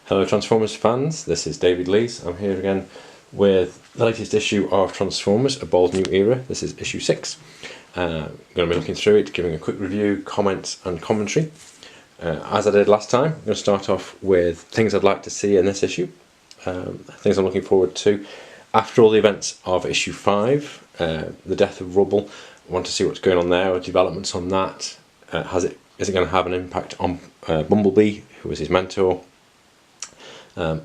Hello Transformers fans, this is David Lees. I'm here again with the latest issue of Transformers, A Bold New Era. This is issue 6. I'm going to be looking through it, giving a quick review, comments and commentary. As I did last time, I'm going to start off with things I'd like to see in this issue, things I'm looking forward to. After all the events of issue 5, the death of Rubble, I want to see what's going on there, developments on that. Is it going to have an impact on Bumblebee, who was his mentor?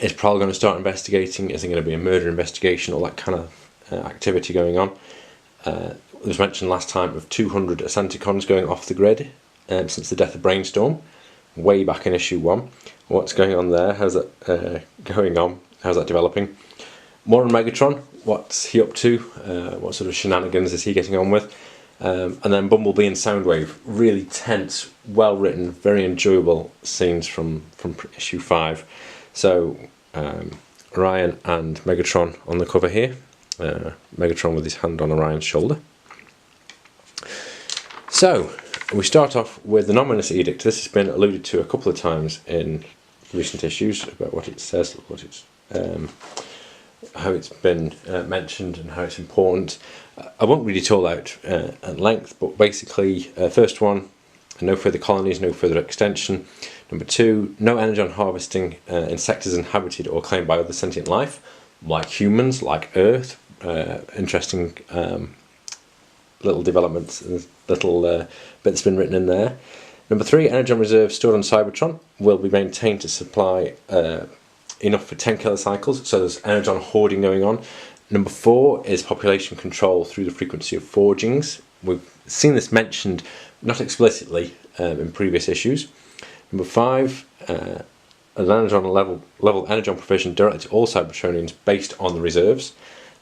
Is Prowl going to start investigating? Is there going to be a murder investigation? All that kind of activity going on. It was mentioned last time of 200 Decepticons going off the grid since the death of Brainstorm, way back in issue 1. What's going on there? How's that going on? How's that developing? More on Megatron. What's he up to? What sort of shenanigans is he getting on with? And then Bumblebee and Soundwave. Really tense, well written, very enjoyable scenes from issue 5. So, Orion and Megatron on the cover here. Megatron with his hand on Orion's shoulder. So, we start off with the Nominous Edict. This has been alluded to a couple of times in recent issues about what it says, what it's, how it's been mentioned and how it's important. I won't read it all out at length, but basically, first one, no further colonies, no further extension. Number 2, no energon harvesting in sectors inhabited or claimed by other sentient life, like humans, like Earth. Interesting little developments, little bit that's been written in there. Number 3, energon reserves stored on Cybertron will be maintained to supply enough for 10 kilocycles, so there's energon hoarding going on. Number 4 is population control through the frequency of forgings. We've seen this mentioned, not explicitly, in previous issues. Number 5, an energon level energon provision directed to all Cybertronians based on the reserves.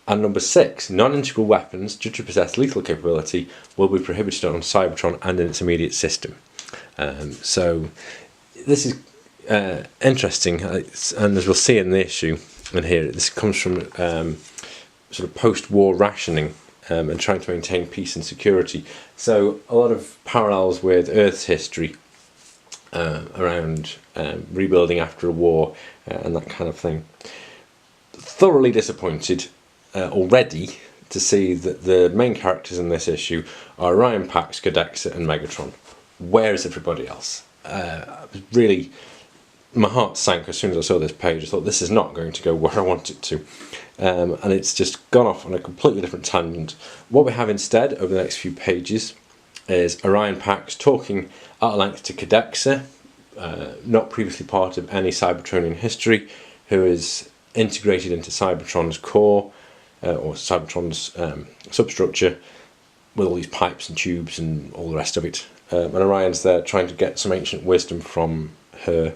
And number 6, non-integral weapons due to possess lethal capability will be prohibited on Cybertron and in its immediate system. So this is interesting, and as we'll see in the issue and here, this comes from sort of post-war rationing and trying to maintain peace and security. So a lot of parallels with Earth's history around rebuilding after a war and that kind of thing. Thoroughly disappointed already to see that the main characters in this issue are Orion, Pax, Codexa and Megatron. Where is everybody else? Really, my heart sank as soon as I saw this page. I thought this is not going to go where I want it to. And it's just gone off on a completely different tangent. What we have instead over the next few pages is Orion Pax talking at length to Codexa, not previously part of any Cybertronian history, who is integrated into Cybertron's core, or Cybertron's substructure, with all these pipes and tubes and all the rest of it. And Orion's there trying to get some ancient wisdom from her.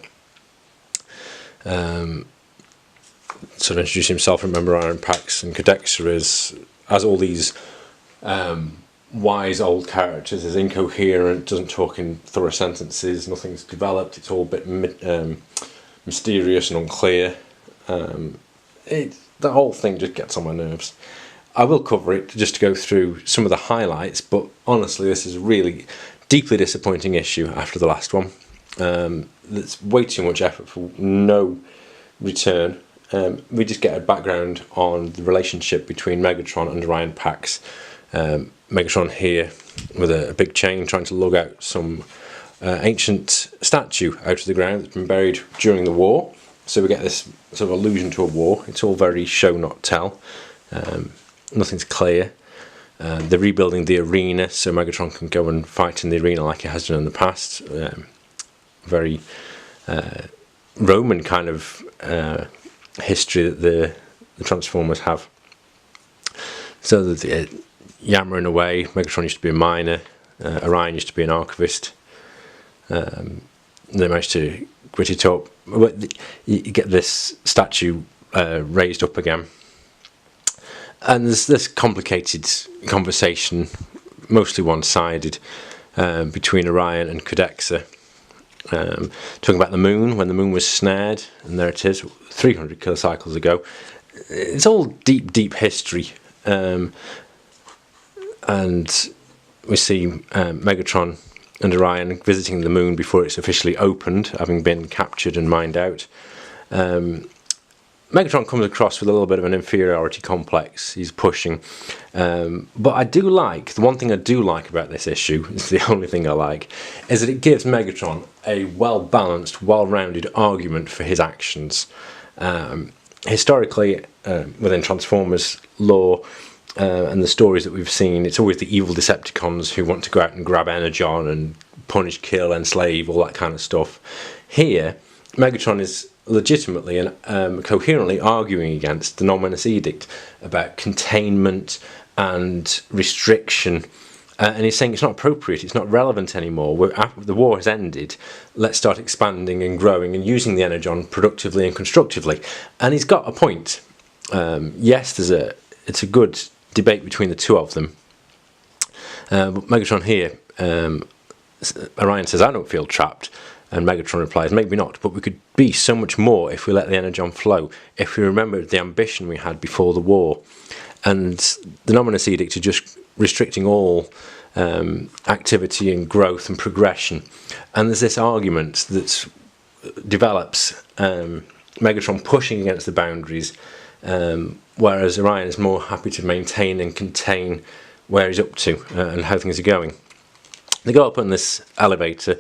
Sort of introduce himself. Remember, Orion Pax and Codexa as all these wise old characters, is incoherent, doesn't talk in thorough sentences, nothing's developed, it's all a bit mysterious and unclear. The whole thing just gets on my nerves. I will cover it just to go through some of the highlights, but honestly this is a really deeply disappointing issue after the last one. That's way too much effort for no return. We just get a background on the relationship between Megatron and Orion Pax. Megatron here with a big chain trying to lug out some ancient statue out of the ground that's been buried during the war. So we get this sort of allusion to a war. It's all very show not tell. Nothing's clear. They're rebuilding the arena so Megatron can go and fight in the arena like he has done in the past. Very Roman kind of history that the Transformers have. So they're yammering away. Megatron used to be a miner. Orion used to be an archivist. They managed to grit it up. You get this statue raised up again. And there's this complicated conversation, mostly one-sided, between Orion and Codexa. Talking about the moon, when the moon was snared, and there it is, 300 kilocycles ago. It's all deep history. And we see Megatron and Orion visiting the moon before it's officially opened, having been captured and mined out. Megatron comes across with a little bit of an inferiority complex. He's pushing, but I do like, the one thing I do like about this issue, it's the only thing I like, is that it gives Megatron a well-balanced, well-rounded argument for his actions. Historically, within Transformers lore and the stories that we've seen, it's always the evil Decepticons who want to go out and grab Energon and punish, kill, enslave, all that kind of stuff. Here, Megatron is legitimately and coherently arguing against the non-menace edict about containment and restriction, and he's saying it's not appropriate, it's not relevant anymore. After the war has ended, let's start expanding and growing and using the energon productively and constructively. And he's got a point. Yes, it's a good debate between the two of them. But Megatron here, Orion says, I don't feel trapped. And Megatron replies, maybe not, but we could be so much more if we let the energon flow, if we remembered the ambition we had before the war. And the non-menace edict is just restricting all activity and growth and progression. And there's this argument that develops, Megatron pushing against the boundaries, whereas Orion is more happy to maintain and contain where he's up to and how things are going. They go up on this elevator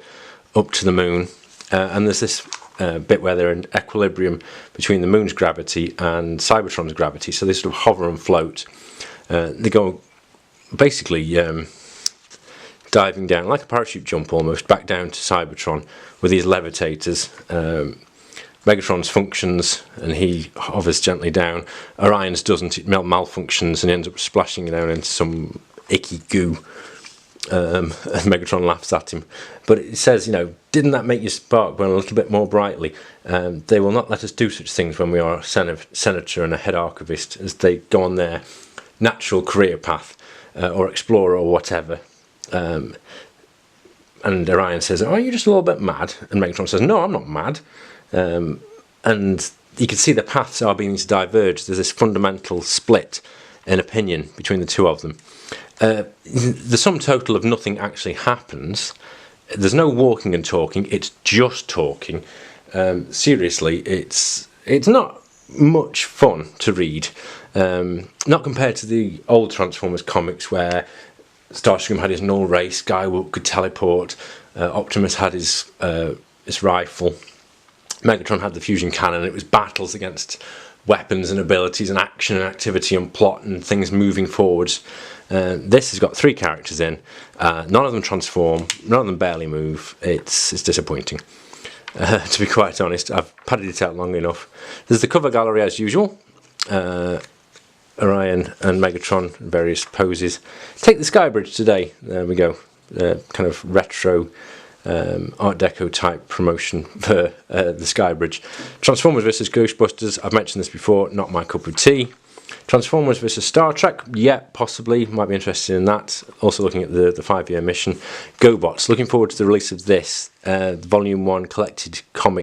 up to the moon, and there's this bit where they're in equilibrium between the moon's gravity and Cybertron's gravity, so they sort of hover and float. They go basically diving down like a parachute jump almost back down to Cybertron with these levitators. Megatron's functions and he hovers gently down. Orion's doesn't, it malfunctions and he ends up splashing down into some icky goo. And Megatron laughs at him, but it says, didn't that make your spark burn a little bit more brightly? They will not let us do such things when we are a senator and a head archivist, as they go on their natural career path, or explorer or whatever. And Orion says, are you just a little bit mad? And Megatron says, no, I'm not mad. And you can see the paths are beginning to diverge. There's this fundamental split in opinion between the two of them. The sum total of nothing actually happens. There's no walking and talking, it's just talking. Seriously, it's not much fun to read. Not compared to the old Transformers comics where Starscream had his null ray, Skywalker could teleport, Optimus had his rifle, Megatron had the fusion cannon. It was battles against weapons and abilities and action and activity and plot and things moving forwards. This has got 3 characters in. None of them transform, none of them barely move. It's disappointing, to be quite honest. I've padded it out long enough. There's the cover gallery as usual. Orion and Megatron in various poses. Take the Skybridge today. There we go. Kind of retro Art Deco type promotion for the Skybridge. Transformers vs Ghostbusters, I've mentioned this before, not my cup of tea. Transformers vs Star Trek, yeah, possibly, might be interested in that. Also looking at the 5-year mission. GoBots, looking forward to the release of this, the Volume 1 collected comic